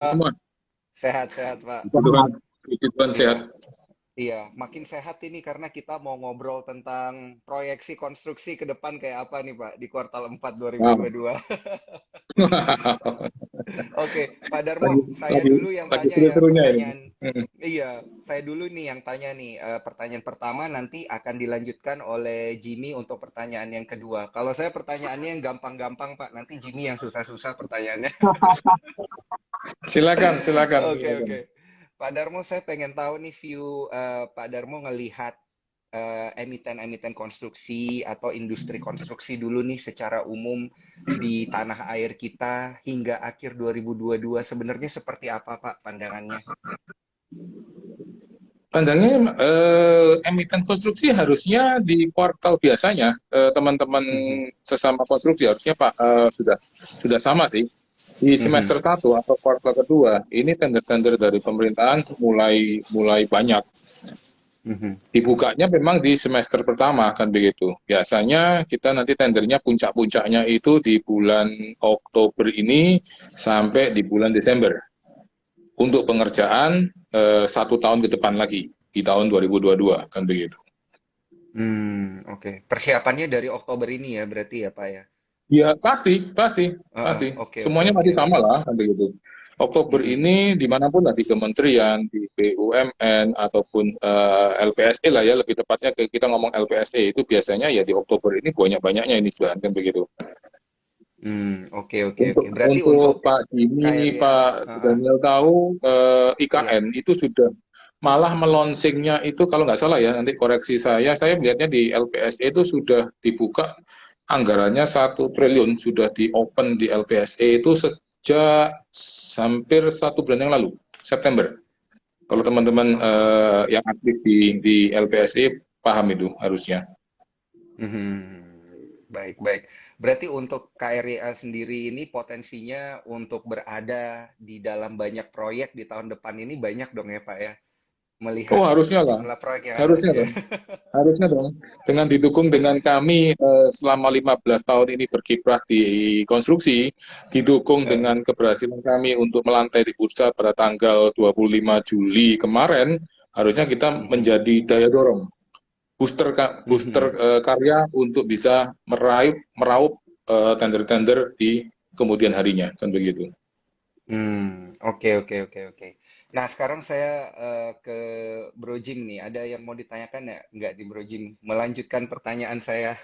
Pak. Teman, Sehat-sehat, Pak. puji Tuhan, puji Tuhan sehat. Iya, iya. Makin sehat ini karena kita mau ngobrol tentang proyeksi konstruksi ke depan kayak apa nih, Pak, di kuartal 4 Wow. 2022. Oke, Pak lagi, Darmo, saya lagi, dulu yang lagi tanya ya seru-serunya ini. pertanyaan. Hmm. Iya, saya dulu nih yang tanya nih. Pertanyaan pertama nanti akan dilanjutkan oleh Jimmy untuk pertanyaan yang kedua. Kalau saya pertanyaannya yang gampang-gampang, Pak, nanti Jimmy yang susah-susah pertanyaannya. Silakan, silakan, Oke, silakan. oke. Pak Darmo, saya pengen tahu nih view Pak Darmo ngelihat emiten-emiten konstruksi atau industri konstruksi dulu nih secara umum di tanah air kita hingga akhir 2022 sebenarnya seperti apa, Pak, pandangannya? Pandangannya emiten konstruksi harusnya di kuartal biasanya teman-teman Mhm, sesama konstruksi harusnya Pak sudah sama sih. Di mhm, semester satu atau kuartal kedua ini tender-tender dari pemerintahan mulai mulai banyak. mhm. Dibukanya memang di semester pertama kan begitu. Biasanya kita nanti tendernya puncak-puncaknya itu di bulan Oktober ini sampai di bulan Desember untuk pengerjaan 1 tahun ke depan lagi di tahun 2022 kan begitu. Oke. Persiapannya dari Oktober ini ya berarti ya, Pak ya? Ya pasti, pasti, Heeh, pasti. oke, oke, Semuanya oke, masih oke. sama lah kan begitu. Oktober Mhm. ini dimanapun lah di kementerian, di BUMN ataupun LPSE lah ya lebih tepatnya kita ngomong LPSE itu biasanya ya di Oktober ini banyak-banyaknya ini sudah kan begitu. Oke, oke, oke. Untuk Berarti untuk untuk Pak Jimmy, KRIA, Pak heeh, Daniel tahu iya. IKN itu sudah malah melonsingnya itu kalau nggak salah ya nanti koreksi saya melihatnya di LPSE itu sudah dibuka anggarannya 1 triliun sudah di open di LPSE itu sejak hampir 1 bulan yang lalu September. Kalau teman-teman yang aktif di LPSE paham itu harusnya. Mhm. Baik, baik. Berarti untuk KRIA sendiri ini potensinya untuk berada di dalam banyak proyek di tahun depan ini banyak dong ya, Pak ya? Melihat Oh harusnya lah, jumlah proyek yang ada. harusnya Iya. dong. Harusnya dong, dengan didukung dengan kami selama 15 tahun ini berkiprah di konstruksi, didukung Heeh. dengan keberhasilan kami untuk melantai di bursa pada tanggal 25 Juli kemarin, harusnya kita Mhm. menjadi daya dorong, booster Mhm. karya untuk bisa meraup tender-tender di kemudian harinya, kan begitu. Oke, oke, oke, oke. Nah, sekarang saya ke Bro Jim nih. Ada yang mau ditanyakan ya? Nggak di Bro Jim. Melanjutkan pertanyaan saya.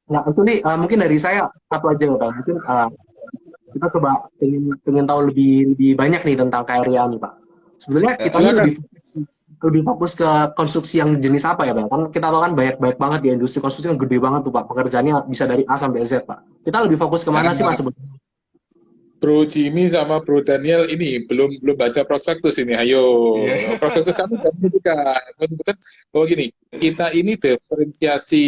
Nah, itu nih mungkin dari saya satu aja Pak. Mungkin kita coba pengen tahu lebih banyak nih tentang KRIA nih Pak. Sebenarnya kita ini Silakan. lebih fokus ke konstruksi yang jenis apa ya Pak? Kan kita tahu kan banyak banget di industri konstruksi kan gede banget tuh Pak. Pekerjaannya bisa dari A sampai Z Pak. Kita lebih fokus kemana sih Mas sebetulnya? Bro Jimmy sama Bro Daniel ini belum belum baca prospektus ini. Ayo, Iya. prospektus kami sudah menunjukkan menyebutkan bahwa gini, kita ini diferensiasi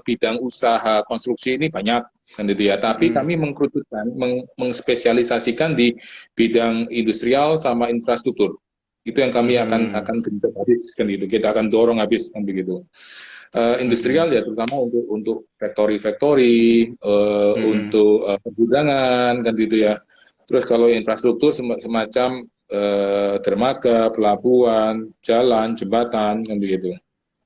bidang usaha konstruksi ini banyak kan gitu ya. Tapi kami Hmm. mengkerucutkan, mengspesialisasikan di bidang industrial sama infrastruktur. Itu yang kami akan Mhm. genjot habis kan gitu. Kita akan dorong habis kan begitu. Industrial Mhm. ya terutama untuk factory-factory, Mhm. untuk pergudangan kan gitu ya. Terus kalau infrastruktur semacam dermaga, pelabuhan, jalan, jembatan kan begitu.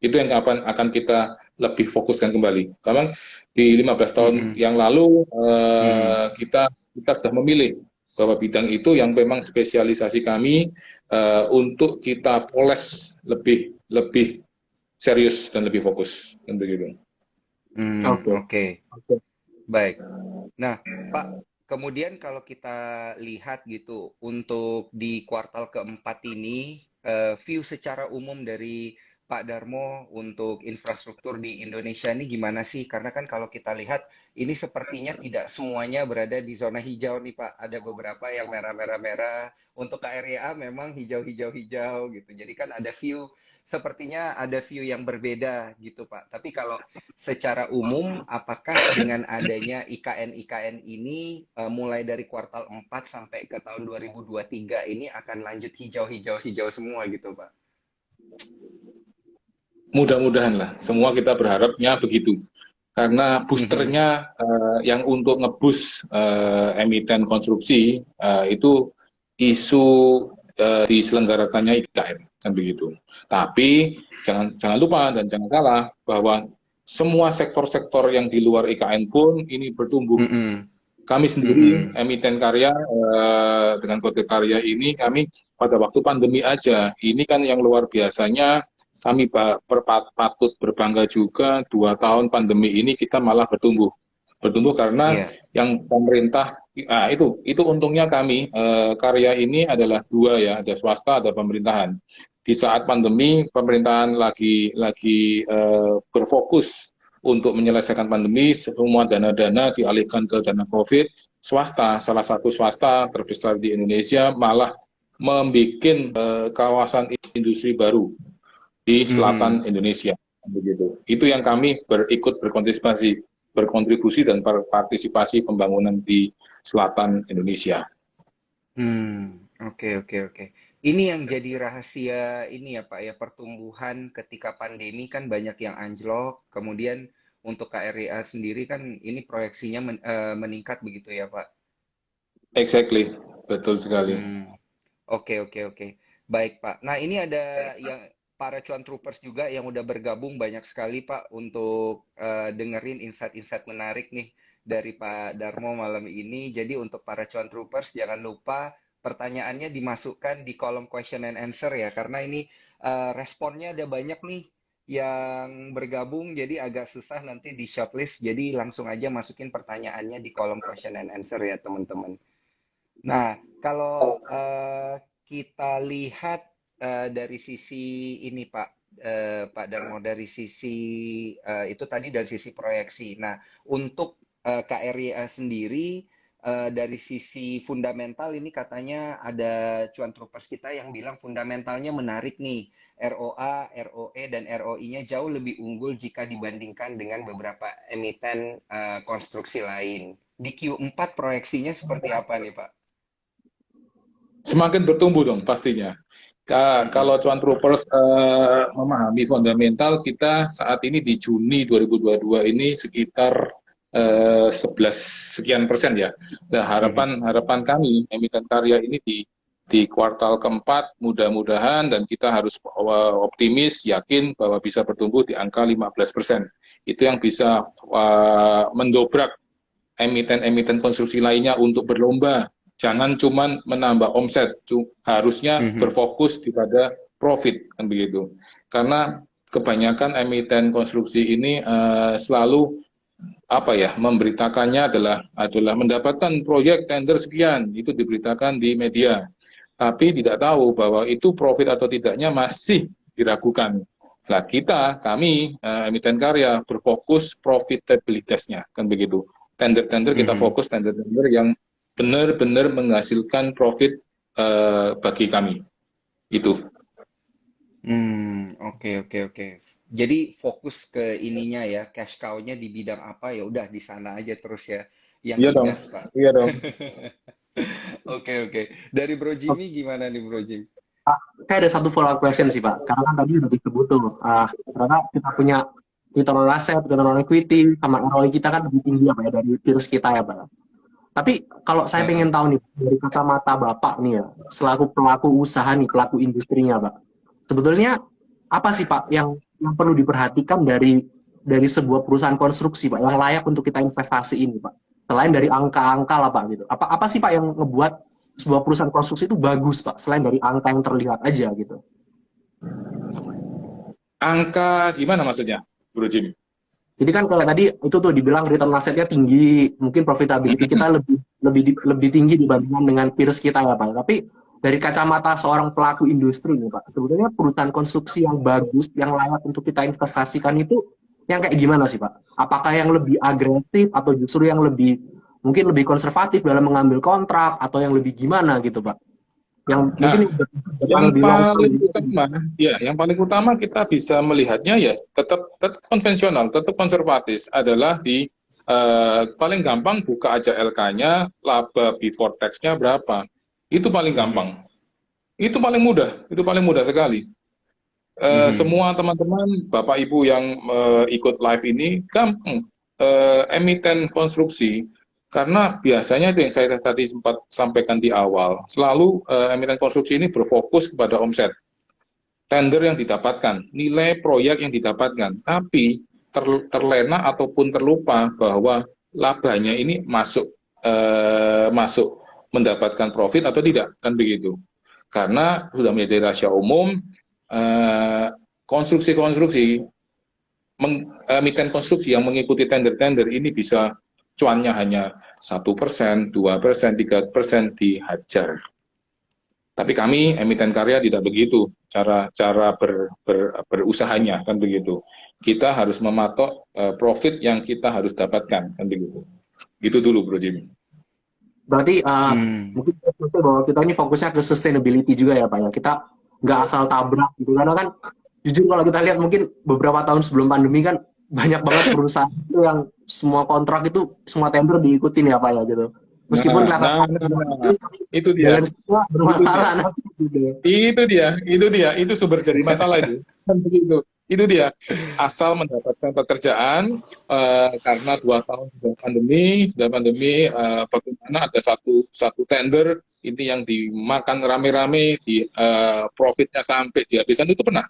Itu yang akan kita lebih fokuskan kembali. Karena di 15 tahun Mhm. yang lalu Mhm. kita sudah memilih bahwa bidang itu yang memang spesialisasi kami untuk kita poles lebih lebih serius dan lebih fokus kan begitu. Oke. Oke. Oke. Baik. Nah, Pak, kemudian kalau kita lihat gitu, untuk di kuartal keempat ini, view secara umum dari Pak Darmo untuk infrastruktur di Indonesia ini gimana sih? Karena kan kalau kita lihat, ini sepertinya tidak semuanya berada di zona hijau nih, Pak. Ada beberapa yang merah-merah-merah. Untuk KRYA memang hijau-hijau-hijau gitu. Jadi kan ada view, sepertinya ada view yang berbeda gitu, Pak. Tapi kalau secara umum, apakah dengan adanya IKN-IKN ini mulai dari kuartal 4 sampai ke tahun 2023 ini akan lanjut hijau-hijau-hijau semua gitu, Pak? Mudah-mudahan lah, semua kita berharapnya begitu. karena Mhm. boosternya yang untuk ngebus emiten konstruksi itu isu diselenggarakannya IKN kan begitu. Tapi jangan jangan lupa dan jangan salah bahwa semua sektor-sektor yang di luar IKN pun ini bertumbuh. Mhm. Kami sendiri Mhm. emiten karya dengan kode karya ini kami pada waktu pandemi aja ini kan yang luar biasanya kami patut berbangga juga 2 tahun pandemi ini kita malah bertumbuh karena Iya. yang pemerintah itu untungnya kami karya ini adalah dua ya, ada swasta ada pemerintahan. Di saat pandemi pemerintahan lagi berfokus untuk menyelesaikan pandemi, semua dana-dana dialihkan ke dana COVID. Swasta, salah satu swasta terbesar di Indonesia, malah membuat kawasan industri baru di selatan Mhm. Indonesia. Begitu. Itu yang kami ikut berkontribusi dan partisipasi pembangunan di selatan Indonesia. Oke, oke, oke. Ini yang jadi rahasia ini ya Pak ya, pertumbuhan ketika pandemi kan banyak yang anjlok, kemudian untuk KRIA sendiri kan ini proyeksinya meningkat begitu ya Pak. Exactly, betul sekali. Hmm, oke, oke, oke. Baik Pak. Nah ini ada yang para cuan troopers juga yang udah bergabung banyak sekali Pak untuk dengerin insight-insight menarik nih dari Pak Darmo malam ini. Jadi untuk para cuan troopers jangan lupa pertanyaannya dimasukkan di kolom question and answer ya, karena ini responnya ada banyak nih yang bergabung, jadi agak susah nanti di shortlist. Jadi langsung aja masukin pertanyaannya di kolom question and answer ya teman-teman. Nah, kalau kita lihat dari sisi ini Pak, Pak Darmo, dari sisi itu tadi dari sisi proyeksi. Nah, untuk KRYA sendiri dari sisi fundamental ini katanya ada cuan troopers kita yang bilang fundamentalnya menarik nih. ROA, ROE, dan ROI-nya jauh lebih unggul jika dibandingkan dengan beberapa emiten konstruksi lain. Di Q4 proyeksinya seperti apa nih Pak? Semakin bertumbuh dong pastinya. Kalau Mhm. Cuan Troopers memahami fundamental, kita saat ini di Juni 2022 ini sekitar 11 sekian persen ya. Nah, Mhm. harapan kami emiten karya ini di kuartal keempat mudah-mudahan dan kita harus optimis yakin bahwa bisa bertumbuh di angka 15%. Itu yang bisa mendobrak emiten-emiten konstruksi lainnya untuk berlomba. Jangan cuma menambah omset, harusnya Mhm. berfokus pada profit kan begitu. Karena kebanyakan emiten konstruksi ini selalu apa ya memberitakannya adalah mendapatkan proyek tender sekian itu diberitakan di media, tapi tidak tahu bahwa itu profit atau tidaknya masih diragukan. Nah kami emiten karya berfokus profitabilitasnya kan begitu. Tender-tender kita Mhm. fokus tender-tender yang benar-benar menghasilkan profit bagi kami itu. Oke, oke, oke. Jadi fokus ke ininya ya, cash cow-nya di bidang apa ya udah di sana aja terus ya, yang Iya dong, digas, Pak. iya dong. Oke, oke. Dari Bro Jimmy gimana nih Bro Jimmy? Saya ada satu follow up question sih Pak, karena kan tadi udah disebut tuh, karena kita punya return on asset, return on equity, sama ROI kita kan lebih tinggi ya Pak ya dari peers kita ya Pak. Tapi kalau saya pengen Heeh. tahu nih dari kacamata Bapak nih ya, selaku pelaku usaha nih, pelaku industrinya Pak, sebetulnya apa sih Pak yang perlu diperhatikan dari sebuah perusahaan konstruksi Pak yang layak untuk kita investasi ini Pak? Selain dari angka-angka lah Pak gitu. Apa apa sih Pak yang ngebuat sebuah perusahaan konstruksi itu bagus Pak selain dari angka yang terlihat aja gitu. Angka gimana maksudnya, Bro Jim? Jadi kan kalau tadi itu tuh dibilang return asetnya tinggi, mungkin profitability kita lebih tinggi dibandingkan dengan peers kita ya Pak. Tapi dari kacamata seorang pelaku industri nih Pak, sebetulnya perusahaan konstruksi yang bagus, yang layak untuk kita investasikan itu yang kayak gimana sih Pak? Apakah yang lebih agresif atau justru yang mungkin lebih konservatif dalam mengambil kontrak atau yang lebih gimana gitu Pak? Yang mungkin Nah, depan yang lebih long term paling gitu. utama, ya, yang paling utama kita bisa melihatnya ya tetap konvensional, tetap konservatif adalah di paling gampang buka aja LK-nya, laba before tax-nya berapa. Itu paling Mhm. gampang. Itu paling mudah sekali. Mhm. Semua teman-teman, Bapak Ibu yang ikut live ini gampang. emiten konstruksi, karena biasanya itu yang saya tadi sempat sampaikan di awal, selalu emiten konstruksi ini berfokus kepada omset, tender yang didapatkan, nilai proyek yang didapatkan, tapi terlena ataupun terlupa bahwa labanya ini masuk mendapatkan profit atau tidak, kan begitu. Karena sudah menjadi rahasia umum, konstruksi-konstruksi, emiten konstruksi yang mengikuti tender-tender ini bisa cuannya hanya 1%, 2%, 3% dihajar. Tapi kami emiten karya tidak begitu cara berusahanya, kan begitu. Kita harus mematok profit yang kita harus dapatkan, kan begitu. Itu dulu, Bro Jimmy. Berarti mungkin bahwa kita ini fokusnya ke sustainability juga ya Pak ya. Kita nggak asal tabrak gitu. Karena kan jujur kalau kita lihat mungkin beberapa tahun sebelum pandemi kan banyak banget perusahaan itu yang semua kontrak itu semua tender diikutin ya Pak ya gitu. Meskipun kelihatan itu dia. Bermasalah itu sumber jadi masalah itu. Kan begitu. Itu dia. Asal mendapatkan pekerjaan karena 2 tahun sudah pandemi, bagaimana ada satu tender ini yang dimakan rame-rame, di profitnya sampai dihabiskan, itu pernah.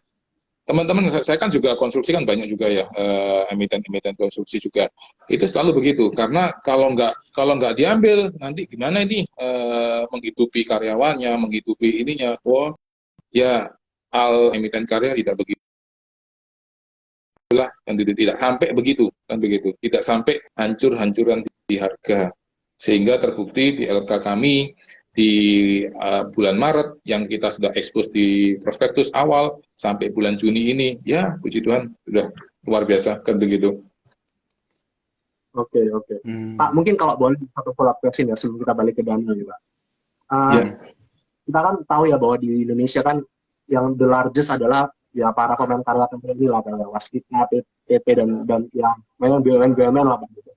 Teman-teman, saya kan juga konstruksi kan banyak juga ya, emiten-emiten konstruksi juga. Itu selalu begitu, karena kalau nggak diambil, nanti gimana ini menghidupi karyawannya, menghidupi ininya. Oh, ya, emiten karya tidak begitu lah, kan tidak sampai begitu, kan begitu. Tidak sampai hancur-hancuran di harga. Sehingga terbukti di LK kami, di bulan Maret yang kita sudah ekspos di prospektus awal sampai bulan Juni ini, ya puji Tuhan sudah luar biasa, kan begitu. Oke. Pak, mungkin kalau boleh satu follow up question ya sebelum kita balik ke Daniel juga. Kita kan tahu ya bahwa di Indonesia kan yang the largest adalah ya para pemain karya company lah, kayak Waskita, PP dan ya memang BUMN lah gitu.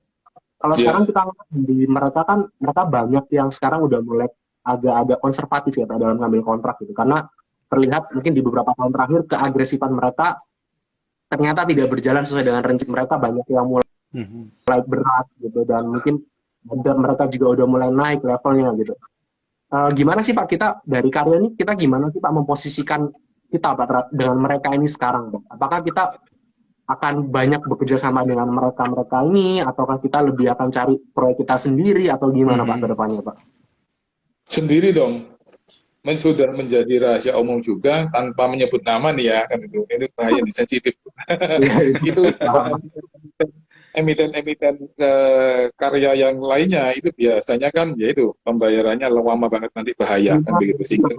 Kalau sekarang kita lihat di mereka banyak yang sekarang udah mulai agak konservatif ya Pak dalam ngambil kontrak gitu, karena terlihat mungkin di beberapa tahun terakhir keagresifan mereka ternyata tidak berjalan sesuai dengan rencana mereka, banyak yang mulai berat gitu, dan mungkin mereka juga udah mulai naik levelnya gitu. Gimana sih Pak kita dari karya ini, kita gimana sih Pak memposisikan kita Pak dengan mereka ini sekarang Pak? Apakah kita akan banyak bekerja sama dengan mereka ini, ataukah kita lebih akan cari proyek kita sendiri, atau gimana Pak ke depannya Pak? Sendiri dong. Sudah menjadi rahasia umum juga tanpa menyebut nama nih ya, kan itu bahaya, sensitif. Itu emiten karya yang lainnya itu biasanya kan yaitu pembayarannya lama banget, nanti bahaya, kan begitu. Sehingga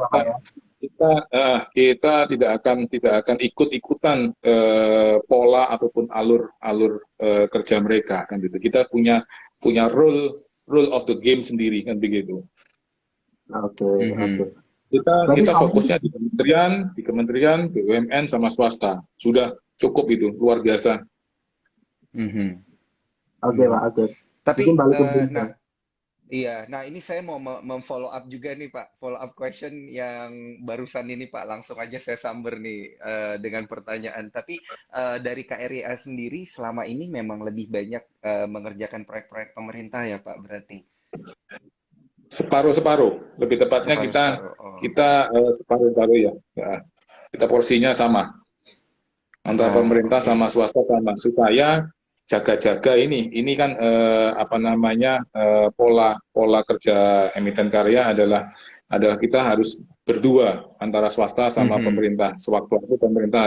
kita tidak akan ikut-ikutan pola ataupun alur kerja mereka, kan gitu. Kita punya rule of the game sendiri, kan begitu. Oke. Kita fokusnya di kementerian, BUMN sama swasta. Sudah cukup itu, luar biasa. Oke Pak, oke. Tapi nah ini saya mau memfollow up juga nih Pak, follow up question yang barusan ini Pak, langsung aja saya samber nih dengan pertanyaan. Tapi dari KRYA sendiri selama ini memang lebih banyak mengerjakan proyek-proyek pemerintah ya Pak berarti? Separuh-separuh, lebih tepatnya kita separuh-separuh ya. Kita porsinya sama antara pemerintah sama swasta sama, supaya jaga-jaga ini kan pola kerja emiten karya adalah kita harus berdua antara swasta sama pemerintah. Sewaktu-waktu pemerintah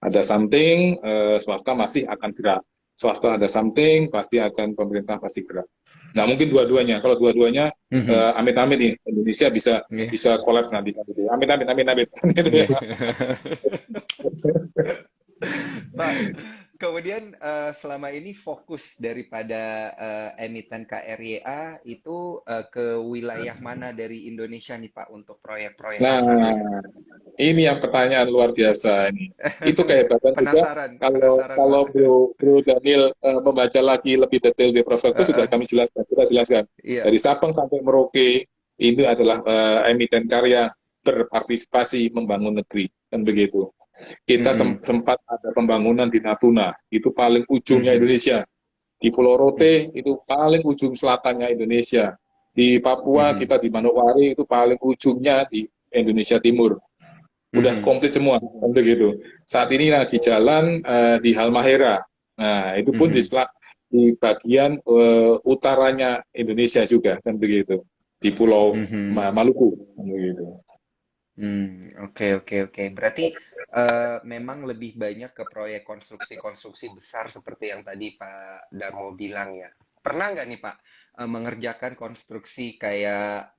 ada something, swasta masih akan gerak. Swasta ada something, pasti akan pemerintah pasti gerak. Nah, mungkin dua-duanya. Kalau dua-duanya, amit-amit nih, Indonesia bisa collapse nanti. Amit-amit. Gitu ya. Pak, kemudian selama ini fokus daripada emiten KRYA itu ke wilayah mana dari Indonesia nih Pak untuk proyek-proyek? Nah, ini yang pertanyaan luar biasa ini. Itu kehebatan juga. Kalau Bro Daniel membaca lagi lebih detail di prospektus sudah kita jelaskan. Dari Sabang sampai Merauke itu adalah emiten karya berpartisipasi membangun negeri, kan begitu. Kita sempat ada pembangunan di Natuna, itu paling ujungnya Indonesia. Di Pulau Rote itu paling ujung selatannya Indonesia. Di Papua kita di Manokwari itu paling ujungnya di Indonesia Timur. Udah komplit semua, kan begitu. Saat ini lagi jalan di Halmahera. Nah, itu pun di bagian utaranya Indonesia juga, kan begitu. Di Pulau Maluku, kan begitu. Oke, oke, oke. Berarti memang lebih banyak ke proyek konstruksi-konstruksi besar seperti yang tadi Pak Darmo bilang ya. Pernah nggak nih Pak mengerjakan konstruksi kayak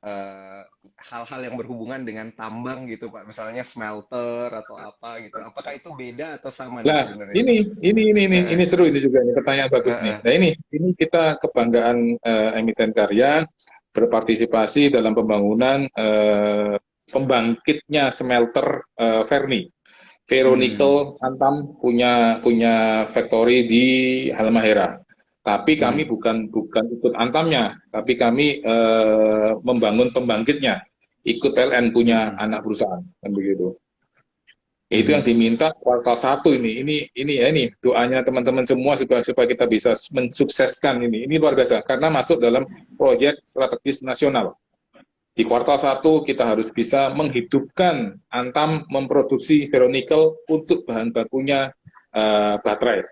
hal-hal yang berhubungan dengan tambang gitu Pak, misalnya smelter atau apa gitu. Apakah itu beda atau sama nih Nah, sebenarnya Pak? ini seru ini juga, ini pertanyaan bagus nih. Heeh. Nah, ini kita kebanggaan emiten karya berpartisipasi dalam pembangunan pembangkitnya smelter Ferronickel Antam punya factory di Halmahera. Tapi kami bukan ikut Antamnya, tapi kami membangun pembangkitnya, ikut PLN punya anak perusahaan, kan begitu. Itu yang diminta kuartal 1 ini doanya teman-teman semua supaya kita bisa mensukseskan ini. Ini luar biasa karena masuk dalam proyek strategis nasional. Di kuartal 1 kita harus bisa menghidupkan Antam memproduksi ferronickel untuk bahan bakunya baterai.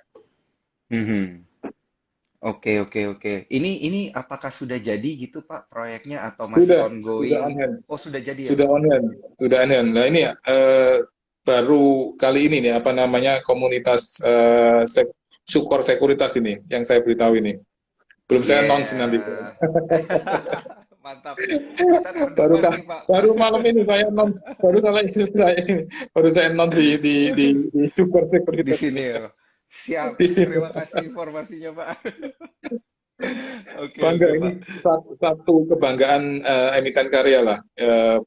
Oke, oke, oke. Ini apakah sudah jadi gitu Pak proyeknya atau masih ongoing? Sudah on hand. Oh, sudah jadi ya Sudah Pak? on hand, sudah on hand. Nah ini baru kali ini nih apa namanya komunitas Sukor Sekuritas ini yang saya beritahu ini. Belum saya announce nanti. Mantap. Kita tahun depan nih Pak. Baru malam ini saya announce, baru saya announce di Sukor Sekuritas. Di sini ya. Siap. Terima kasih informasinya Pak. Oke, Bangga, oke, ini Pak. satu kebanggaan emiten karya lah,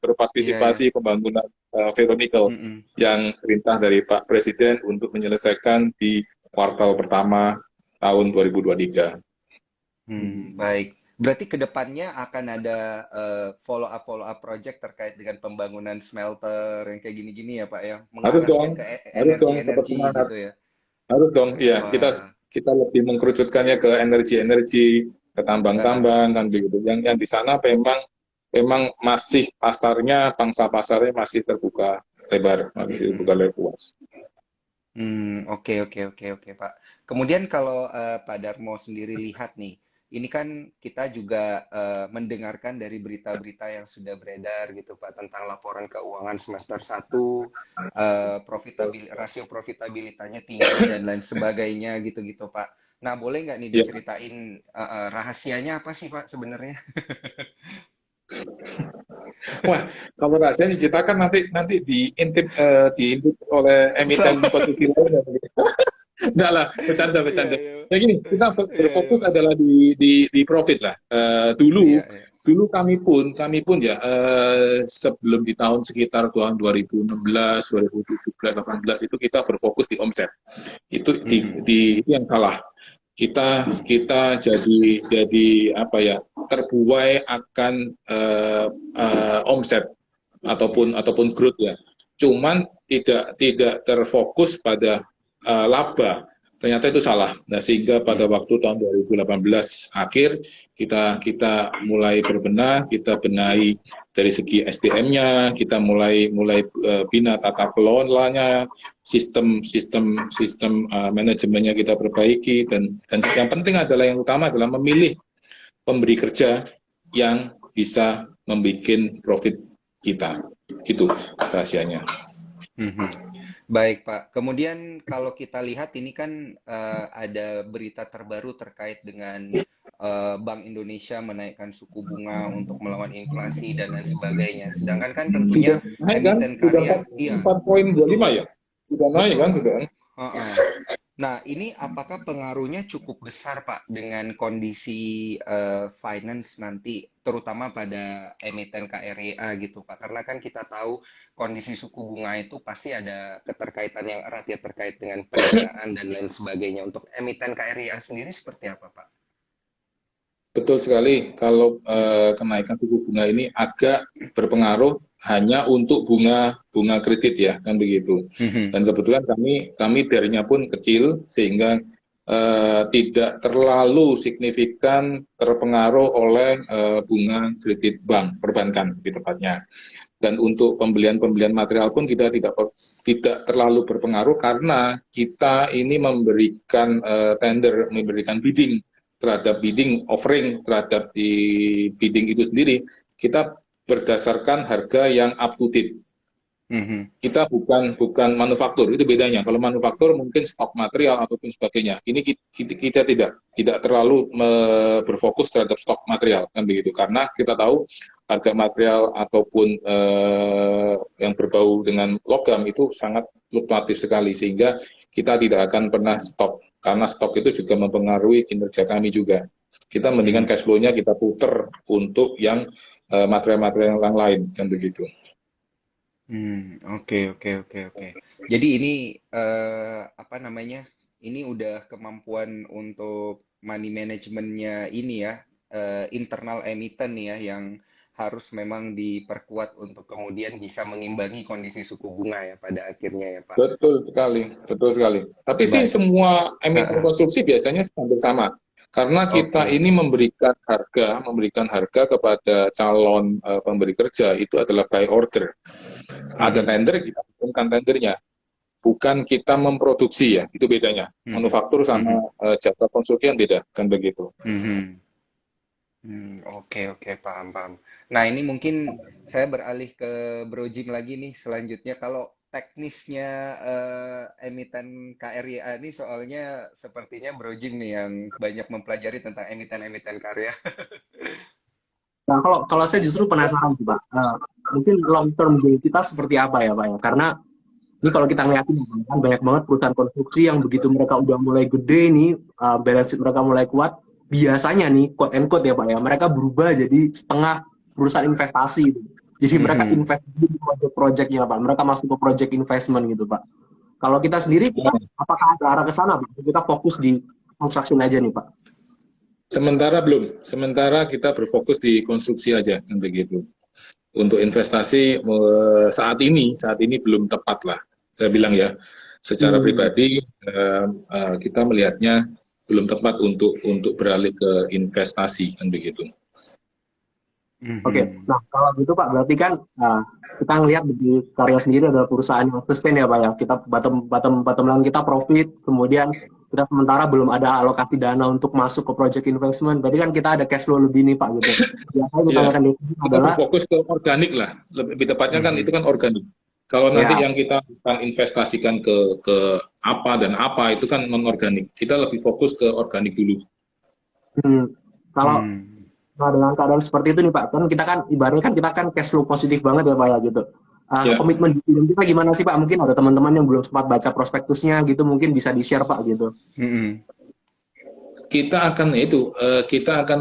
berpartisipasi pembangunan Ferronickel yang perintah dari Pak Presiden untuk menyelesaikan di kuartal pertama tahun 2023. Baik. Berarti kedepannya akan ada follow up project terkait dengan pembangunan smelter yang kayak gini-gini ya Pak ya, Harus dong, ke energi gitu ya. Harus dong, iya. Kita lebih mengkerucutkannya ke energi, ke tambang-tambang kan begitu. Yang di sana memang masih pangsa pasarnya masih terbuka lebar, masih terbuka luas. Oke, Pak. Kemudian kalau Pak Darmo sendiri lihat nih, ini kan kita juga mendengarkan dari berita-berita yang sudah beredar gitu Pak tentang laporan keuangan semester 1, rasio profitabilitasnya tinggi dan lain sebagainya gitu-gitu Pak. Nah, boleh nggak nih diceritain rahasianya apa sih Pak sebenarnya? Wah, kalau rahasianya diceritakan nanti diintip oleh emiten posisi lainnya. Enggak lah, bercanda. Ya gini, kita berfokus adalah di profit lah. Dulu kami pun ya sebelum di tahun sekitar tahun 2016, 2017, 2018 itu kita berfokus di omset. Itu itu yang salah. Kita jadi apa ya, terbuai akan omset ataupun growth ya. Cuman tidak terfokus pada laba. Ternyata itu salah. Nah, sehingga pada waktu tahun 2018 akhir kita mulai berbenah, kita benahi dari segi SDM-nya, kita mulai bina tata kelolanya, sistem manajemennya kita perbaiki, dan yang penting adalah, yang utama adalah memilih pemberi kerja yang bisa membuat profit kita. Itu rahasianya. Baik Pak, kemudian kalau kita lihat ini kan ada berita terbaru terkait dengan Bank Indonesia menaikkan suku bunga untuk melawan inflasi dan lain sebagainya. Sedangkan kan tentunya emiten karya 4,25 ya, sudah naik kan sudah. Nah, ini apakah pengaruhnya cukup besar Pak dengan kondisi finance nanti, terutama pada emiten KRYA gitu Pak? Karena kan kita tahu kondisi suku bunga itu pasti ada keterkaitan yang erat ya terkait dengan pendanaan dan lain sebagainya. Untuk emiten KRYA sendiri seperti apa Pak? Betul sekali, kalau kenaikan suku bunga ini agak berpengaruh hanya untuk bunga kredit ya, kan begitu. Dan kebetulan kami darinya pun kecil, sehingga tidak terlalu signifikan terpengaruh oleh bunga kredit bank perbankan di tempatnya. Dan untuk pembelian material pun kita tidak terlalu berpengaruh karena kita ini memberikan tender, memberikan bidding terhadap bidding offering terhadap di bidding itu sendiri, kita berdasarkan harga yang up to date. Kita bukan manufaktur, itu bedanya. Kalau manufaktur mungkin stok material ataupun sebagainya. Ini kita tidak terlalu berfokus terhadap stok material kan begitu. Karena kita tahu harga material ataupun yang berbau dengan logam itu sangat fluktuatif sekali, sehingga kita tidak akan pernah stok. Karena stok itu juga mempengaruhi kinerja kami juga. Kita mendingan cash flow-nya kita puter untuk yang material-material yang lain kan begitu. Oke. Jadi ini apa namanya? Ini udah kemampuan untuk money manajemennya ini ya, internal emiten ya, yang harus memang diperkuat untuk kemudian bisa mengimbangi kondisi suku bunga ya pada akhirnya ya Pak. Betul sekali, betul sekali. Tapi sih Baik. semua emiten konstruksi biasanya hampir sama. Karena kita Oke. ini memberikan harga kepada calon pemberi kerja itu adalah by order. Ada tender, kita umumkan tendernya. Bukan kita memproduksi ya, itu bedanya. Manufaktur sama jasa konstruksi kan beda, kan begitu. Oke, paham. Nah, ini mungkin saya beralih ke Bro Jim lagi nih selanjutnya. Kalau teknisnya emiten KRYA ini soalnya sepertinya Bro Jim nih yang banyak mempelajari tentang emiten-emiten karya. Nah, kalau saya justru penasaran sih, Pak. Mungkin long term goal kita seperti apa ya, Pak ya? Karena ini kalau kita ngeliatin kan banyak banget perusahaan konstruksi yang begitu mereka udah mulai gede nih, balance sheet mereka mulai kuat, biasanya nih quote and quote ya Pak ya, mereka berubah jadi setengah perusahaan investasi gitu. Jadi mereka invest di project-projectnya Pak, mereka masuk ke project investment gitu Pak. Kalau kita sendiri, apakah ada arah ke sana Pak? Kita fokus di construction aja nih Pak. Sementara belum, sementara kita berfokus di konstruksi aja, kan begitu. Untuk investasi saat ini belum tepat lah. Saya bilang ya, secara pribadi kita melihatnya belum tepat untuk beralih ke investasi, kan begitu. Oke, nah kalau gitu Pak, berarti kan kita ngelihat di karya sendiri adalah perusahaan yang sustain ya Pak ya. Kita bottom line kita profit, kemudian kita sementara belum ada alokasi dana untuk masuk ke project investment. Berarti kan kita ada cash flow lebih nih Pak gitu. Biasanya ditanyakan adalah fokus ke organik lah. Lebih tepatnya kan itu kan organik. Kalau nanti yang kita akan investasikan ke apa dan apa itu kan non organik. Kita lebih fokus ke organik dulu. Kalau nah dengan keadaan seperti itu nih Pak, kan kita kan ibaratnya kan kita kan cash flow positif banget ya Pak ya gitu. Komitmen dividen kita gimana sih Pak? Mungkin ada teman-teman yang belum sempat baca prospektusnya gitu, mungkin bisa di-share Pak gitu. Kita akan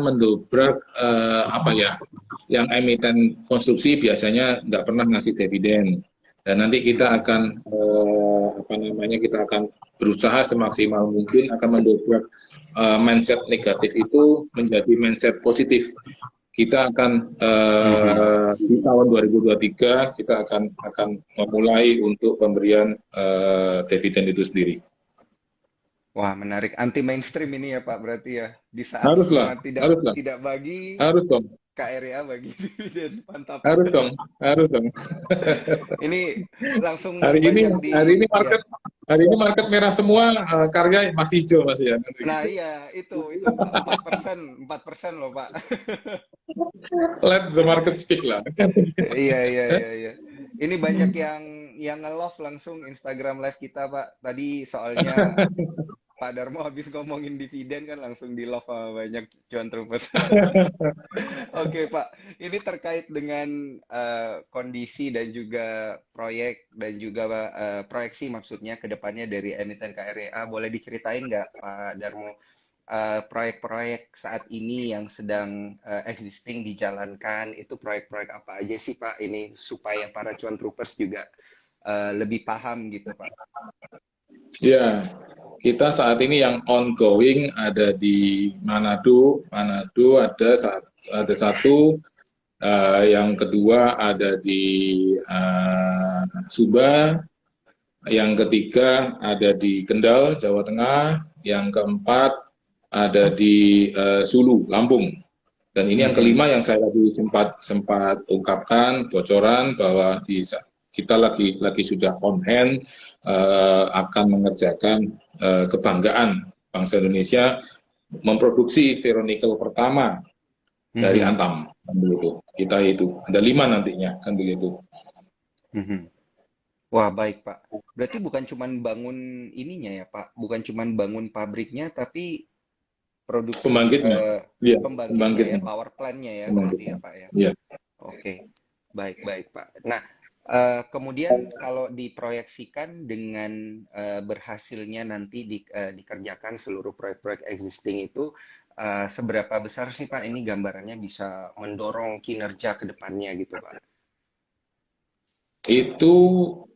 mendobrak apa ya, yang emiten konstruksi biasanya nggak pernah ngasih dividen, dan nanti kita akan kita akan berusaha semaksimal mungkin akan mendobrak mindset negatif itu menjadi mindset positif. Kita akan di tahun 2023 kita akan memulai untuk pemberian dividen itu sendiri. Wah, menarik. Anti mainstream ini ya Pak, berarti ya. Di saat Haruslah. tidak bagi, harus dong. KRYA bagi dividen. Mantap. Harus dong. Ini langsung hari ini market merah semua, karya masih hijau Mas ya. Nah iya, itu 4% loh Pak. Let the market speak lah. Iya. Ini banyak yang nge-love langsung Instagram live kita Pak. Tadi soalnya Pak Darmo habis ngomongin dividen kan langsung di love sama banyak cuan troopers. Oke Pak, ini terkait dengan kondisi dan juga proyek dan juga proyeksi maksudnya ke depannya dari emiten KRYA. Boleh diceritain nggak Pak Darmo proyek-proyek saat ini yang sedang existing dijalankan, itu proyek-proyek apa aja sih Pak ini supaya para cuan troopers juga lebih paham gitu Pak? Ya, kita saat ini yang ongoing ada di Manado ada satu, yang kedua ada di Sumba, Yang ketiga ada di Kendal, Jawa Tengah. Yang keempat ada di Sulu, Lampung. Dan ini yang kelima yang saya tadi sempat ungkapkan bocoran bahwa kita lagi sudah on hand akan mengerjakan kebanggaan bangsa Indonesia memproduksi ferronikel pertama dari Antam, kan begitu. Kita itu ada 5 nantinya, kan begitu. Wah, baik Pak. Berarti bukan cuman bangun ininya ya Pak, bukan cuman bangun pabriknya, tapi produksi Pembangkitnya, iya, pembangkitnya ya, pembangkitnya, power plant-nya ya, berarti pembangkitnya. ya Pak ya. Iya. Oke, baik Pak. Nah, kemudian kalau diproyeksikan dengan berhasilnya nanti dikerjakan seluruh proyek-proyek existing itu, seberapa besar sih Pak ini gambarannya bisa mendorong kinerja ke depannya gitu Pak? Itu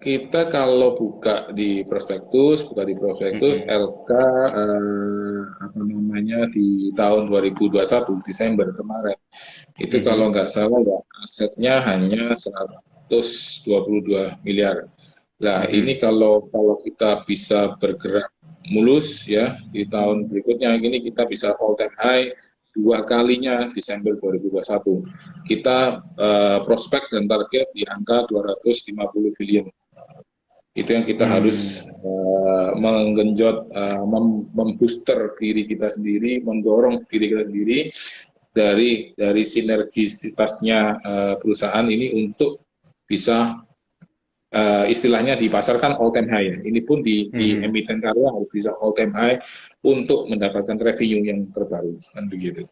kita kalau buka di prospektus LK apa namanya di tahun 2021 Desember kemarin. Itu kalau nggak salah ya asetnya hanya 122 miliar. Nah, ini kalau kita bisa bergerak mulus ya di tahun berikutnya ini kita bisa all time high 2 kalinya Desember 2021. Kita prospek dan target di angka 250 billion. Itu yang kita harus menggenjot, membooster diri kita sendiri, mendorong diri kita sendiri dari sinergisitasnya perusahaan ini untuk bisa istilahnya dipasarkan all time high ya. Ini pun di emiten karya harus bisa all time high untuk mendapatkan revenue yang terbaru kan begitu.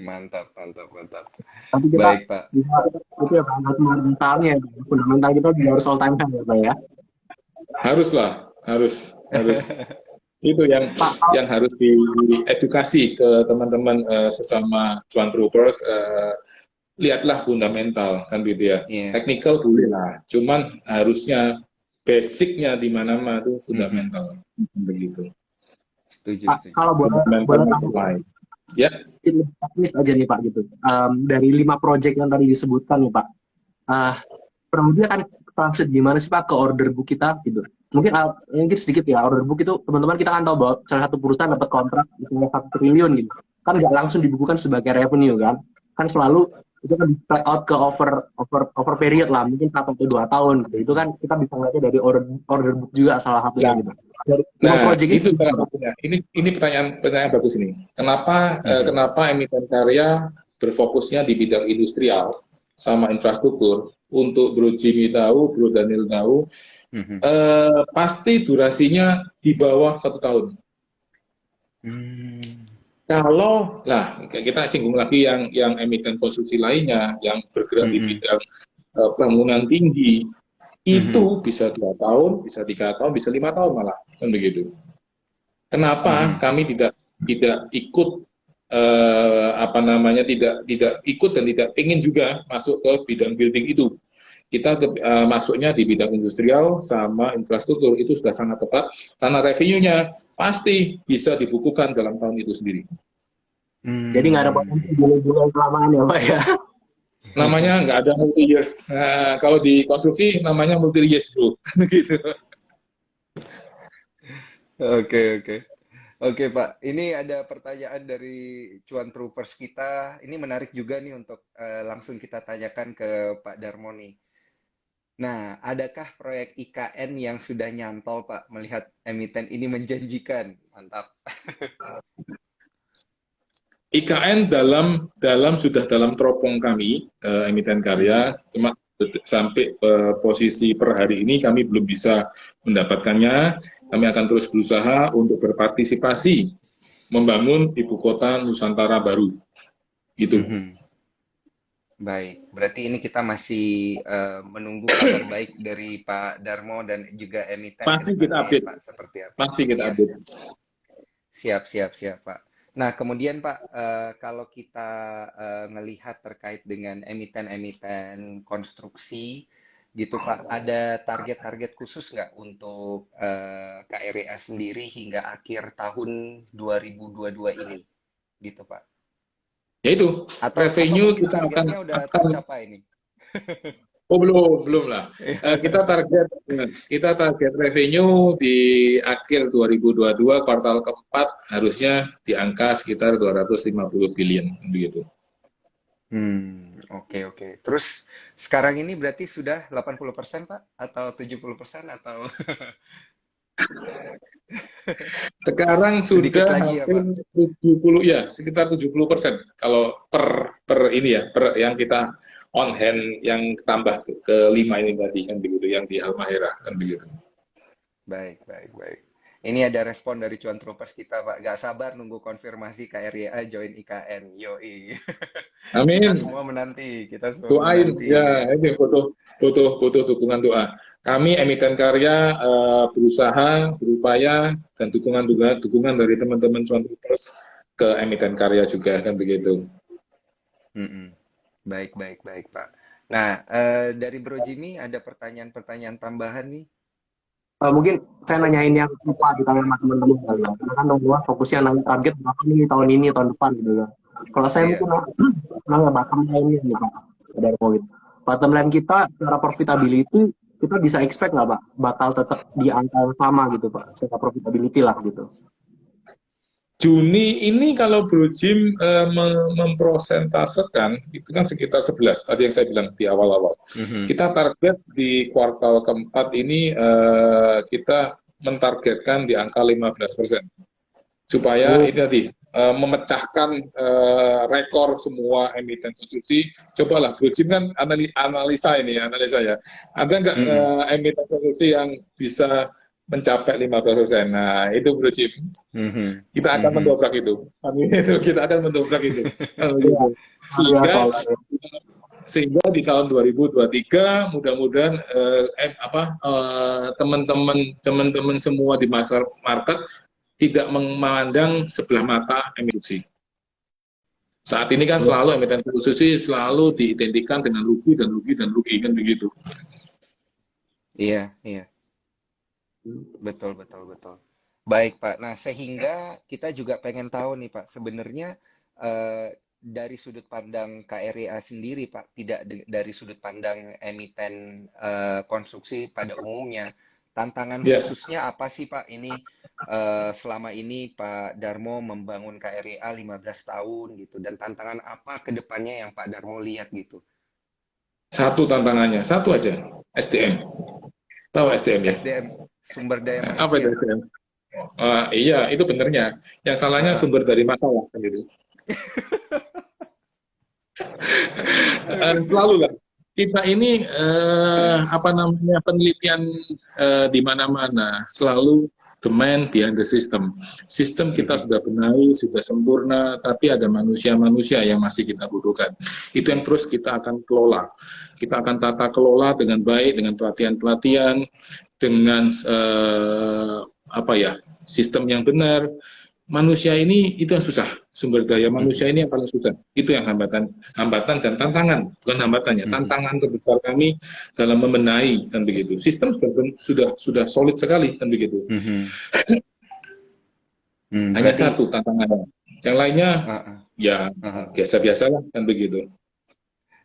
Mantap. Tapi kita Baik Pak. itu ya Pak, fundamentalnya, fundamental kita juga harus all time high ya Pak ya. Harus. Itu yang harus diedukasi ke teman-teman sesama cuan troopers. Lihatlah fundamental kan gitu ya. Technical boleh lah, cuman harusnya basicnya di mana-mana itu fundamental begitu. Setuju. Kalau boleh tahu ya teknis aja nih Pak gitu. Dari 5 proyek yang tadi disebutkan nih Pak, kurang lebih akan transit gimana sih Pak ke order book kita gitu. Mungkin sedikit ya, order book itu teman-teman kita kan tahu bahwa salah satu perusahaan dapat kontrak misalnya 1 triliun gitu, kan nggak langsung dibukukan sebagai revenue kan selalu itu kan di spread out ke over period lah, mungkin 1 atau 2 tahun gitu. Itu kan kita bisa ngeliatnya dari order book juga salah satunya gitu. Dari project itu salah satunya. Ini pertanyaan bagus ini. Kenapa emiten karya berfokusnya di bidang industrial sama infrastruktur? Untuk Bro Jimmy tahu, Bro Daniel tahu, pasti durasinya di bawah 1 tahun. Kalau, kita singgung lagi yang emiten konstruksi lainnya, yang bergerak di bidang bangunan tinggi, itu bisa 2 tahun, bisa 3 tahun, bisa 5 tahun malah, kan begitu. Kenapa kami tidak ikut tidak ikut dan tidak ingin juga masuk ke bidang building itu. Kita masuknya di bidang industrial sama infrastruktur itu sudah sangat tepat karena revenue-nya pasti bisa dibukukan dalam tahun itu sendiri. Jadi nggak ada potensi bulan kelamaan ya Pak ya? Namanya nggak ada multi years. Nah, kalau di konstruksi namanya multi years bro, gitu. Oke Pak, ini ada pertanyaan dari cuan troopers kita. Ini menarik juga nih untuk langsung kita tanyakan ke Pak Darmo nih. Nah, adakah proyek IKN yang sudah nyantol Pak melihat emiten ini menjanjikan? Mantap. IKN sudah dalam teropong kami emiten karya, cuma sampai posisi per hari ini kami belum bisa mendapatkannya. Kami akan terus berusaha untuk berpartisipasi membangun ibu kota Nusantara baru. Gitu. Baik, berarti ini kita masih menunggu kabar baik dari Pak Darmo dan juga emiten. Pasti kita update, Pak, seperti apa? Pasti kita update. Siap Pak. Nah, kemudian Pak, kalau kita ngelihat terkait dengan emiten-emiten konstruksi, gitu Pak, ada target-target khusus nggak untuk KREA sendiri hingga akhir tahun 2022 ini, gitu Pak? Ya itu, revenue kita akan tercapai nih. Oh belum lah. Kita target revenue di akhir 2022 kuartal keempat harusnya di angka sekitar 250 billion begitu. Oke, oke. Terus sekarang ini berarti sudah 80% Pak? Atau 70% atau Sekarang sedikit sudah lagi ya hampir Pak? 70 ya, sekitar 70% kalau per ini ya, per yang kita on hand yang tambah ke 5 ini tadi kan begitu, yang di Halmahera kan begitu. Baik, baik, baik. Ini ada respon dari Cuan Troopers kita Pak. Gak sabar nunggu konfirmasi KRYA join IKN. Yoi. Kita Amin. semua menanti, kita semua Doain menanti. ya, ini butuh dukungan doa. Kami emiten karya berusaha, berupaya, dan dukungan dari teman-teman Cuan Troopers ke emiten karya juga kan begitu. Mm-mm. Baik, baik, baik Pak. Nah, dari Bro Jimmy ada pertanyaan-pertanyaan tambahan nih. Mungkin saya nanyain yang lupa kita sama teman-teman kali ya. Karena kan teman-teman fokusnya nanya target berapa nih tahun ini, tahun depan gitu kan. Kalau saya Iya. mungkin nanya bottom line-nya nih Pak. Dari poin. Bottom line kita secara profitability kita bisa expect nggak Pak bakal tetap di angka yang sama gitu Pak. Secara profitability lah gitu. Juni ini kalau Bro Jim memprosentasekan itu kan sekitar 11 tadi yang saya bilang di awal-awal. Mhm. Kita target di kuartal keempat ini kita mentargetkan di angka 15%. Supaya ini tadi memecahkan rekor semua emiten konstruksi. Cobalah Bro Jim kan analisa ya. Ada nggak Mm-mm. emiten konstruksi yang bisa mencapai 15%? Nah, itu Bro Jim. Mhm. Kita akan Mhm. mendobrak itu. Kita akan mendobrak itu. Iya, Gitu. luar biasa. Sehingga di tahun 2023 mudah-mudahan teman-teman semua di market tidak memandang sebelah mata emiten. Saat ini kan selalu emiten konstruksi selalu diidentikan dengan rugi dan rugi dan rugi kan begitu. Iya, iya. Betul, betul, betul. Baik, Pak. Nah, sehingga kita juga pengen tahu nih, Pak, sebenarnya dari sudut pandang KRYA sendiri, Pak, tidak dari sudut pandang emiten konstruksi pada umumnya, tantangan Ya. khususnya apa sih, Pak? Ini selama ini Pak Darmo membangun KRYA 15 tahun gitu, dan tantangan apa ke depannya yang Pak Darmo lihat gitu? Satu tantangannya, satu aja, SDM. Tahu SDM ya? SDM, sumber daya Apa itu manusia. SDM? Iya, itu benernya. Yang salahnya Heeh. sumber dari masalah kan gitu. Selalu lah. Kita ini penelitian di mana-mana selalu the man behind the system. Sistem kita Mhm. sudah benahi, sudah sempurna, tapi ada manusia-manusia yang masih kita butuhkan. Itu yang terus kita akan kelola. Kita akan tata kelola dengan baik, dengan pelatihan-pelatihan, dengan sistem yang benar. Manusia ini itu yang susah, sumber daya manusia Mhm. ini yang paling susah. Itu yang hambatan dan tantangan, bukan hambatannya, Mhm. tantangan terbesar kami dalam membenahi kan begitu. Sistem sudah solid sekali kan begitu. Mhm. Hanya Berarti, satu tantangannya. Yang lainnya heeh, ya heeh. biasa-biasa lah kan begitu.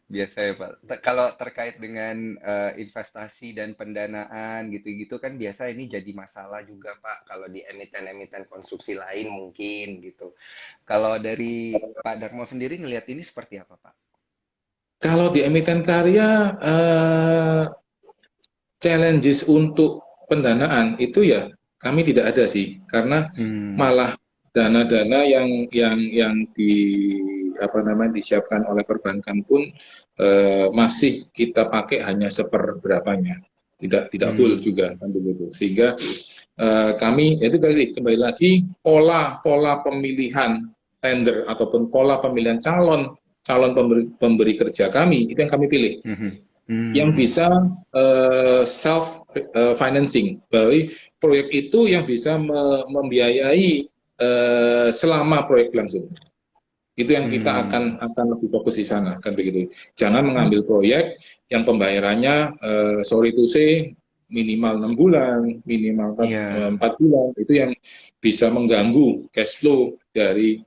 Biasa ya Pak. Kalau terkait dengan investasi dan pendanaan gitu-gitu kan biasa ini jadi masalah juga Pak. Kalau di emiten-emiten konstruksi lain mungkin gitu. Kalau dari Pak Darmo sendiri ngelihat ini seperti apa Pak? Kalau di emiten karya challenges untuk pendanaan itu ya kami tidak ada sih, karena Hmm. malah dana-dana yang disiapkan oleh perbankan pun masih kita pakai hanya seperberapanya, tidak full Hmm. juga kan begitu. Sehingga kami itu tadi kembali lagi pola pemilihan tender ataupun pola pemilihan calon pemberi kerja kami itu yang kami pilih Mhm. yang Hmm. bisa self financing, bahwa proyek itu yang bisa membiayai selama proyek berlangsung. Itu yang kita Hmm. akan lebih fokus di sana kan begitu. Jangan mengambil proyek yang pembayarannya sorry to say minimal 6 bulan, minimal Iya. 4 bulan, itu yang bisa mengganggu cash flow dari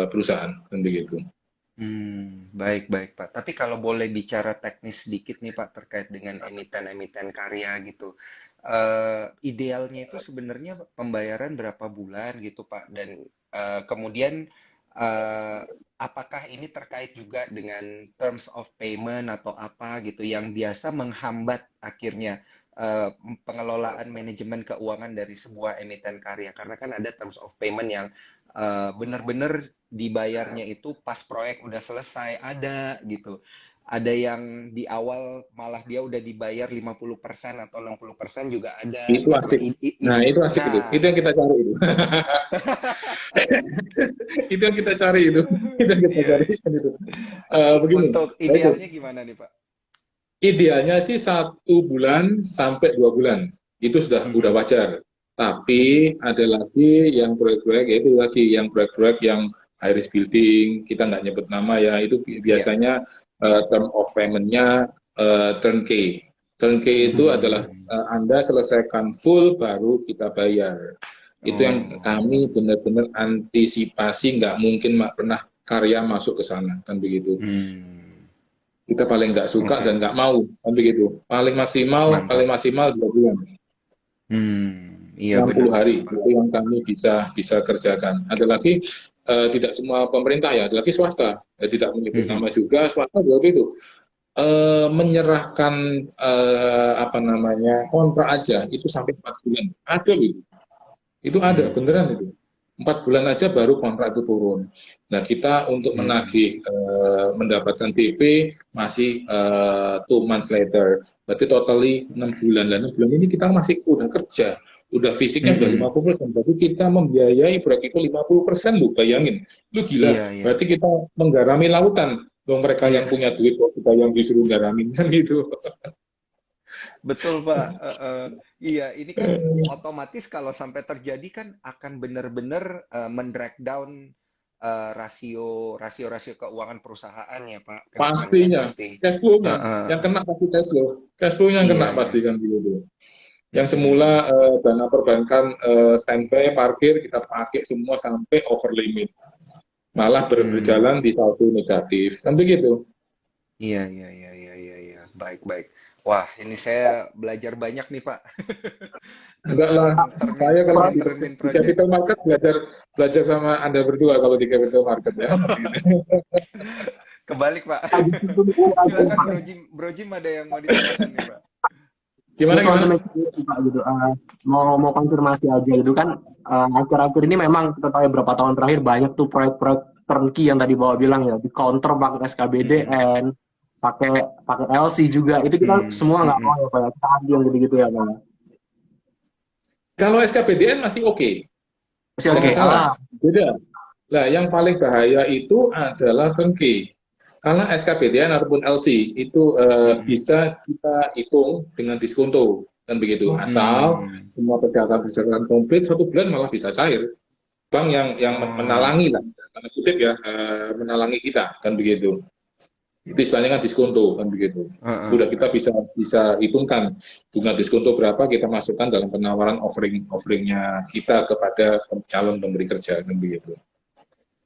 perusahaan kan begitu. Baik, baik, Pak. Tapi kalau boleh bicara teknis sedikit nih, Pak, terkait dengan emiten-emiten karya gitu. Idealnya itu sebenarnya pembayaran berapa bulan gitu, Pak? Dan kemudian eh, apakah ini terkait juga dengan terms of payment atau apa gitu yang biasa menghambat akhirnya eh, pengelolaan manajemen keuangan dari sebuah emiten karya? Karena kan ada terms of payment yang benar-benar dibayarnya itu pas proyek udah selesai, ada gitu. Ada yang di awal malah dia udah dibayar 50% atau 60% juga ada Itu gitu. Nah, asik. Nah, itu asik itu. Itu yang kita cari itu. Itu yang kita cari itu. Itu yang kita iya, cari iya. kan itu. Begini, Untuk baik. idealnya gimana nih, Pak? Idealnya sih 1 bulan sampai 2 bulan. Itu sudah Mhm. wajar. Tapi ada lagi yang proyek-proyek, yaitu lagi yang proyek-proyek yang high risk building, kita nggak nyebut nama ya, itu Iya. biasanya term of payment-nya turnkey. Turnkey itu adalah Hmm. Anda selesaikan full baru kita bayar. Itu yang Oh. kami benar-benar antisipasi, nggak mungkin pernah karya masuk ke sana, kan begitu. Hmm. Kita paling nggak suka Oke. dan nggak mau, kan begitu. Paling Mantap. maksimal 2 bulan. Iya 60 benar-benar, hari Pak. itu yang kami bisa bisa kerjakan. Ada lagi tidak semua pemerintah ya, ada lagi swasta. Tidak menyebut Mhm. nama juga, swasta juga itu menyerahkan apa namanya kontrak aja itu sampai 4 bulan. Ada loh itu ada Hmm. beneran itu. 4 bulan aja baru kontrak itu turun. Nah kita untuk Hmm. menagih mendapatkan DP masih 2 months later. Berarti totally 6 bulan. Dan 6 bulan ini kita masih udah kerja. Udah fisiknya sudah Mhm. 50%. Berarti kita membiayai proyek itu 50% lu bayangin. Lu gila. Iya, iya. Berarti kita menggarami lautan. Dong mereka yang Iya. punya duit kok kita yang disuruh garamin kan gitu. Betul, Pak. Iya, ini kan otomatis kalau sampai terjadi kan akan benar-benar mendrag down rasio keuangan perusahaan ya, Pak, ke depannya Pastinya pasti. cash flow-nya Heeh. yang kena pasti cash flow-nya yang kena Iya, pasti iya. kan gitu. Yang semula Mm-mm. dana perbankan standby parkir kita pakai semua sampai over limit, malah berjalan Hmm. di saldo negatif kan begitu. Iya, iya, iya, iya, iya, iya. Baik, baik. Wah, ini saya belajar banyak nih, Pak, Enggak tentang lah, termin saya kalau termin-termin di project. capital market belajar belajar sama Anda berdua kalau di capital market ya. Kebalik, Pak. Tadi itu aja, Silakan Pak. Bro Jim ada yang mau ditanyakan nih, Pak. Gimana Just want to gimana? make sure sih, Pak, gitu. Mau konfirmasi aja gitu kan, akhir-akhir ini memang kita tahu ya, beberapa tahun terakhir banyak tuh proyek-proyek turnkey yang tadi Bapak bilang ya, di counter pakai Mm-mm. SKBDN, pakai pakai LC juga. Itu kita Mm, semua nggak mau mm-mm. ya, Pak, ya. Kita ambil gitu-gitu ya, Pak. Kalau SKPDN masih oke, Masih nggak oke. masalah. Beda. Lah, yang paling bahaya itu adalah turnkey. Karena SKPDN ataupun LC itu Mm-mm. bisa kita hitung dengan diskonto, kan begitu. Asal Hmm. semua persyaratan-persyaratan komplit 1 bulan malah bisa cair. Bank yang Oh. menalangi lah, tanda kutip ya, menalangi kita, kan begitu. Itu istilahnya kan diskonto, kan begitu. Heeh. Udah kita bisa bisa hitungkan bunga diskonto berapa kita masukkan dalam penawaran offeringnya kita kepada calon pemberi kerja, kan begitu.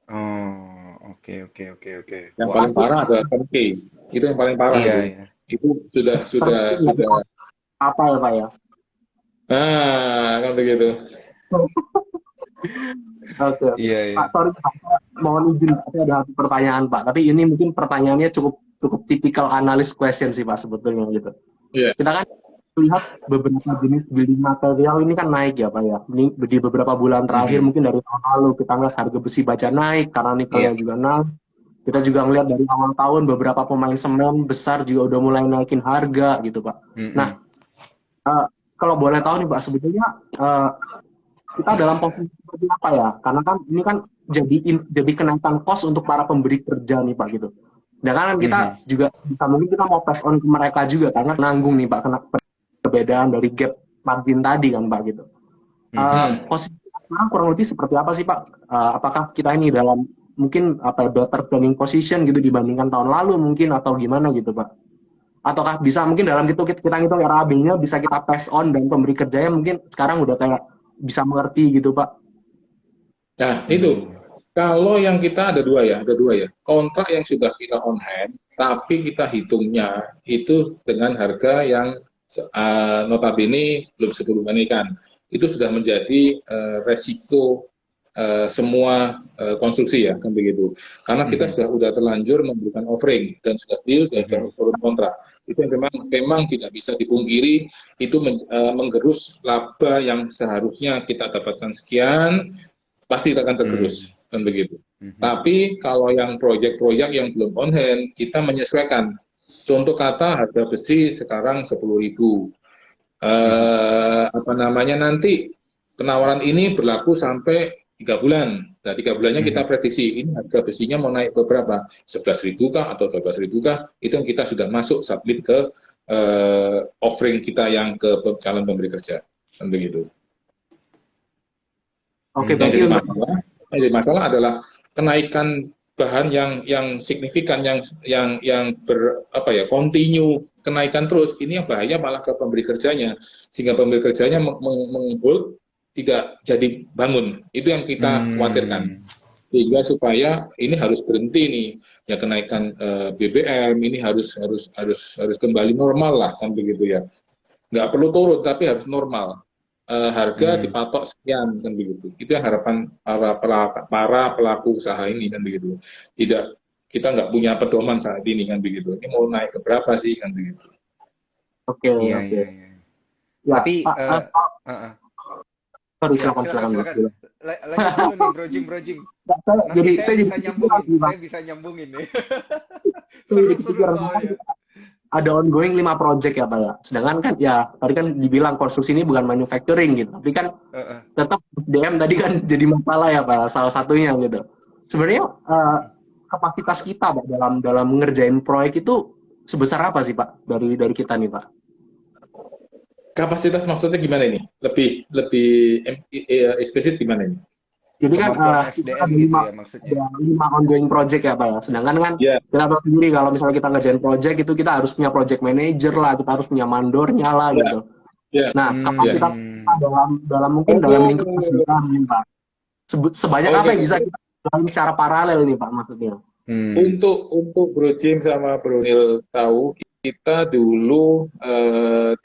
Oh, oke, oke, oke, oke. Yang Wah, paling parah adalah turnkey. Itu yang paling parah iya, itu. iya. Itu Turnkey nggak sudah. tahu apa ya, Pak ya. Nah, kan begitu. Oke, oke. Iya, iya. Pak, sorry, Pak. Saya mohon izin, Pak. Saya ada satu pertanyaan, Pak. Tapi ini mungkin pertanyaannya cukup cukup tipikal analis question sih, Pak, sebetulnya gitu. Iya. Kita kan lihat beberapa jenis building material ini kan naik ya, Pak ya. Ini di beberapa bulan terakhir Mhm. mungkin dari tahun lalu kita ngeliat harga besi baja naik karena nikelnya Iya. juga naik. Kita juga ngelihat dari awal tahun beberapa pemain semen besar juga udah mulai naikin harga gitu, Pak. Nah, Mhm. eh, kalau boleh tahu nih, Pak, sebetulnya eh, kita dalam posisi seperti apa ya? Karena kan ini kan jadi kenaikan kos untuk para pemberi kerja nih, Pak, gitu. Sedangkan kan kita Mhm. juga bisa mungkin kita mau pass on ke mereka juga karena nanggung nih, Pak, kena perbedaan dari gap margin tadi kan, Pak, gitu. Mhm. Posisi sekarang kurang lebih seperti apa sih, Pak? Apakah kita ini dalam mungkin apa ya, better planning position gitu dibandingkan tahun lalu mungkin atau gimana gitu, Pak? Ataukah bisa mungkin dalam gitu kita ngitung RAB-nya bisa kita pass on dan pemberi kerjanya mungkin sekarang udah kayak bisa mengerti gitu, Pak? Nah, itu Hmm. Kalau yang kita ada dua ya. Kontrak yang sudah kita on hand, tapi kita hitungnya itu dengan harga yang notabene belum sebelum ini kan. Itu sudah menjadi resiko semua konstruksi ya, kan begitu. Karena kita sudah terlanjur memberikan offering dan sudah deal dan turun kontrak. Itu yang memang tidak bisa dipungkiri, itu menggerus laba yang seharusnya kita dapatkan sekian, pasti akan tergerus, kan begitu. Tapi kalau yang proyek-proyek yang belum on hand, kita menyesuaikan. Contoh kata harga besi sekarang 10.000. Apa namanya, nanti penawaran ini berlaku sampai 3 bulan. Nah, 3 bulannya kita prediksi ini harga besinya mau naik ke berapa? 11.000 kah atau 12.000 kah? Itu yang kita sudah masuk submit ke offering kita yang ke calon pemberi kerja, kan begitu. Oke, Yang jadi masalah adalah kenaikan bahan yang signifikan, yang continue kenaikan terus. Ini yang bahaya malah ke pemberi kerjanya, sehingga pemberi kerjanya menghold, tidak jadi bangun. Itu yang kita khawatirkan. Sehingga supaya ini harus berhenti nih, ya kenaikan BBM ini harus kembali normal lah, kan begitu ya. Nggak perlu turun, tapi harus normal. Harga dipatok sekian, kan begitu. Itu yang harapan para pelaku usaha ini, kan begitu. Kita nggak punya pedoman saat ini, kan begitu. Ini mau naik ke berapa sih, kan begitu. Oke. Ya, tapi silakan. Lanjut dulu nih, Bro Jim. Jadi saya bisa nyambungin nih. Ada ongoing 5 project ya Pak ya. Sedangkan kan ya tadi kan dibilang konstruksi ini bukan manufacturing gitu. Tapi kan tetap SDM tadi kan jadi masalah ya Pak, salah satunya gitu. Sebenarnya kapasitas kita Pak dalam mengerjain proyek itu sebesar apa sih Pak dari kita nih Pak? Kapasitas maksudnya gimana ini? Lebih eksplisit gimana ini? Jadi kan SDM gitu ya maksudnya. 5 ongoing project ya Pak ya. Sedangkan kan kita tahu sendiri kalau misalnya kita ngerjain project itu kita harus punya project manager lah, kita harus punya mandornya lah gitu. Nah, kapasitas dalam mungkin dalam lingkup SDM Pak. Sebanyak apa yang bisa kita lakukan secara paralel nih Pak maksudnya? Untuk Bro Jim sama Bro Nil tahu, kita dulu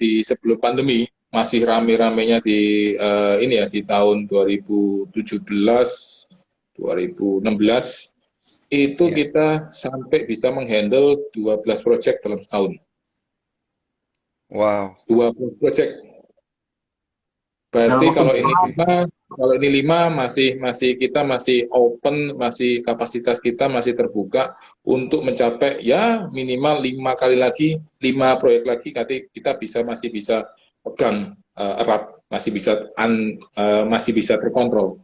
di sebelum pandemi masih rame-ramenya di di tahun 2017, 2016 itu kita sampai bisa menghandle 12 project dalam setahun. Wow. 12 project. Berarti kalau ini 5 masih kita masih open, masih kapasitas kita masih terbuka untuk mencapai ya minimal 5 kali lagi, 5 proyek lagi kita masih bisa pegang erat, masih bisa terkontrol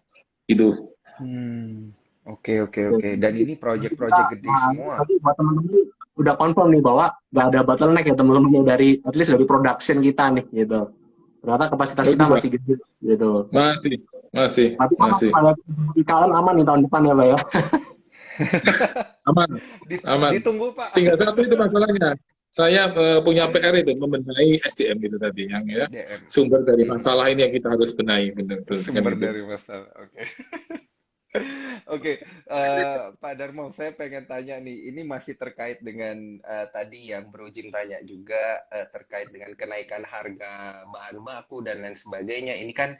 gitu. Oke. Dan ini proyek-proyek gede semua. Tadi buat teman-teman udah confirm nih bahwa nggak ada bottleneck ya teman-teman dari at least dari production kita nih gitu. Ternyata kapasitas kita masih gede gitu. Masih. IKN aman nih tahun depan ya Pak ya. Aman. Ditunggu Pak. Tinggal satu itu masalahnya. Saya punya PR itu membenahi SDM itu tadi yang ya sumber dari masalah ini yang kita harus benahi sumber dari masalah. Oke. Pak Darmo, saya pengen tanya nih, ini masih terkait dengan tadi yang Bro Jim tanya juga terkait dengan kenaikan harga bahan baku dan lain sebagainya. Ini kan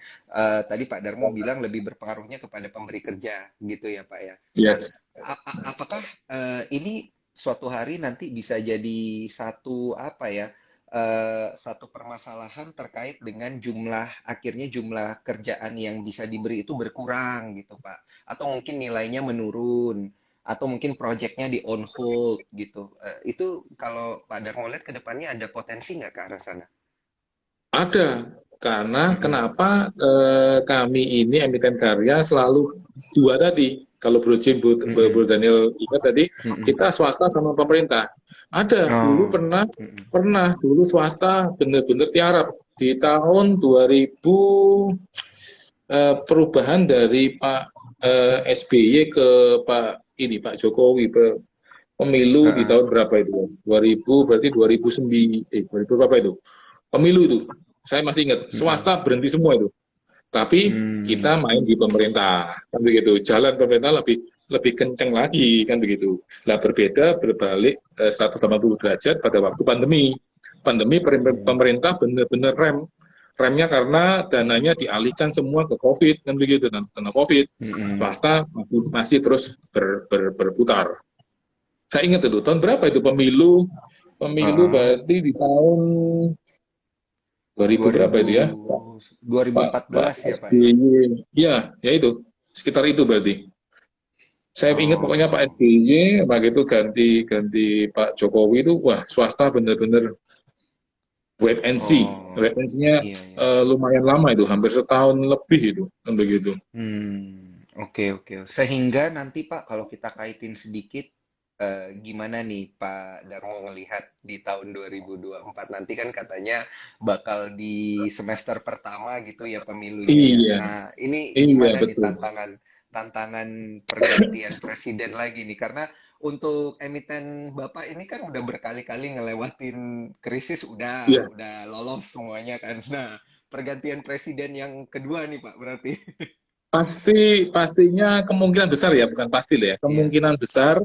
tadi Pak Darmo bilang lebih berpengaruhnya kepada pemberi kerja gitu ya Pak ya. Yes. Apakah ini suatu hari nanti bisa jadi satu permasalahan terkait dengan jumlah kerjaan yang bisa diberi itu berkurang gitu Pak, atau mungkin nilainya menurun, atau mungkin proyeknya di on hold gitu. Itu kalau Pak Darmo lihat ke depannya ada potensi nggak ke arah sana? Ada, karena kenapa kami ini emiten karya selalu 2 tadi. Kalau Bro Jim, Bro Daniel ingat tadi, kita swasta sama pemerintah. Ada, dulu pernah dulu swasta benar-benar tiarap. Di tahun 2000, perubahan dari Pak SBY ke Pak Jokowi, pemilu di tahun berapa itu? 2000, berarti 2009, 2000 berapa itu? Pemilu itu, saya masih ingat, swasta berhenti semua itu. Tapi kita main di pemerintah, kan begitu. Jalan pemerintah lebih kenceng lagi, kan begitu. Lah berbeda berbalik 180 derajat pada waktu pandemi. Pandemi pemerintah benar-benar remnya karena dananya dialihkan semua ke COVID, kan begitu. Dan karena COVID, swasta masih terus berputar. Saya ingat itu tahun berapa itu pemilu berarti di tahun 2000 berapa itu ya? 2014 ya Pak. Iya, ya itu. Sekitar itu berarti. Saya ingat pokoknya Pak SBY, begitu ganti Pak Jokowi itu, wah swasta benar-benar wait and see. Wait and see-nya lumayan lama itu, hampir setahun lebih itu, kan begitu. Oke. Sehingga nanti Pak, kalau kita kaitin sedikit, gimana nih Pak Darmo melihat di tahun 2024 nanti kan katanya bakal di semester pertama gitu ya pemilunya. Iya. Nah, ini gimana nih betul. tantangan pergantian presiden lagi nih? Karena untuk emiten Bapak ini kan udah berkali-kali ngelewatin krisis, udah lolos semuanya kan. Nah, pergantian presiden yang kedua nih Pak berarti. Pastinya kemungkinan besar ya, bukan pasti ya. Kemungkinan besar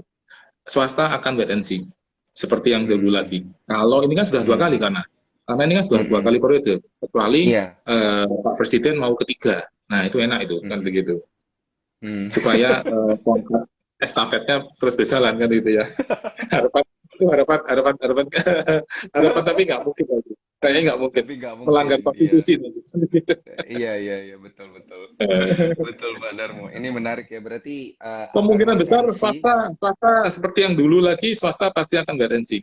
swasta akan wait and see, seperti yang dulu lagi. Kalau ini kan sudah 2 kali karena ini kan sudah 2 kali periode, kecuali Pak Presiden mau ketiga. Nah itu enak itu kan begitu, supaya estafetnya terus berjalan kan gitu ya. harapan tapi nggak mungkin lagi. Kayaknya nggak mungkin melanggar konstitusi. Iya, betul. Betul Pak Darmo. Ini menarik ya, berarti kemungkinan besar swasta seperti yang dulu lagi, swasta pasti akan wait and see.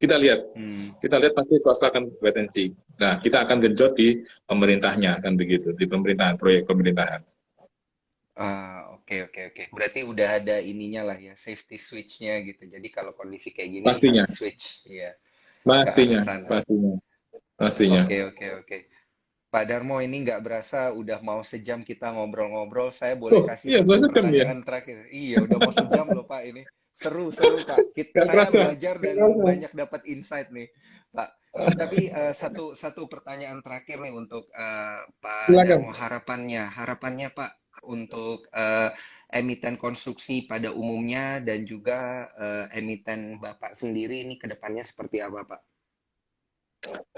Kita lihat pasti swasta akan wait and see. Nah, kita akan genjot di pemerintahnya kan begitu, di pemerintahan, proyek pemerintahan. Oke. Berarti udah ada ininya lah ya, safety switch-nya gitu. Jadi kalau kondisi kayak gini pastinya switch, ya. Pastinya. Oke. Pak Darmo, ini nggak berasa udah mau sejam kita ngobrol-ngobrol. Saya boleh kasih satu pertanyaan terakhir? Iya, udah mau sejam loh Pak ini. Seru Pak. Saya belajar dan banyak dapat insight nih Pak. Tapi satu pertanyaan terakhir nih untuk Pak Darmo, harapannya Pak untuk emiten konstruksi pada umumnya dan juga emiten Bapak sendiri ini kedepannya seperti apa Pak?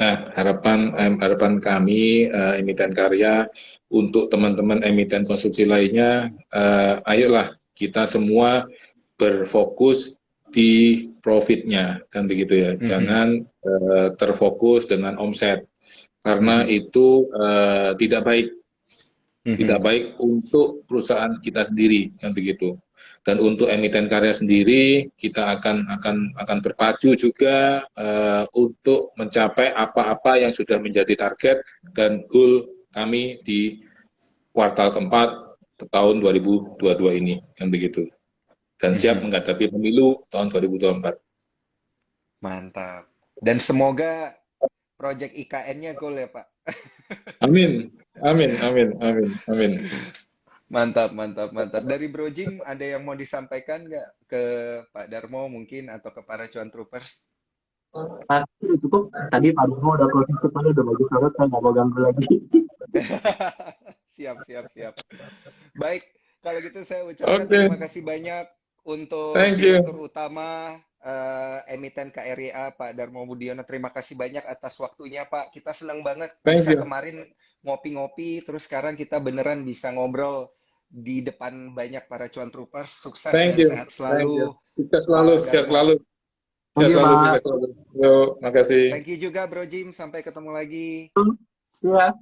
Nah, harapan kami emiten karya untuk teman-teman emiten konstruksi lainnya, ayolah kita semua berfokus di profitnya, kan begitu ya. Jangan terfokus dengan omset, karena itu tidak baik. Tidak baik untuk perusahaan kita sendiri, kan begitu. Dan untuk emiten karya sendiri, kita akan berpacu juga untuk mencapai apa-apa yang sudah menjadi target dan goal kami di kuartal keempat tahun 2022 ini, kan begitu. Dan siap menghadapi pemilu tahun 2024. Mantap. Dan semoga proyek IKN-nya goal ya Pak. Amin. Mantap. Dari Bro Jim, ada yang mau disampaikan nggak ke Pak Darmo mungkin atau ke para cuan troopers? Cukup. Tadi Pak Darmo udah closing statement udah bagus banget, saya nggak mau ganggu lagi. Siap. Baik, kalau gitu saya ucapkan terima kasih banyak untuk direktur utama emiten KRYA Pak Darmo Budiono. Terima kasih banyak atas waktunya Pak. Kita senang banget bisa kemarin ngopi-ngopi, terus sekarang kita beneran bisa ngobrol di depan banyak para cuan troopers. Sukses dan sehat selalu. Sukses selalu, sehat selalu. Makasih. Thank you juga Bro Jim, sampai ketemu lagi. Iya.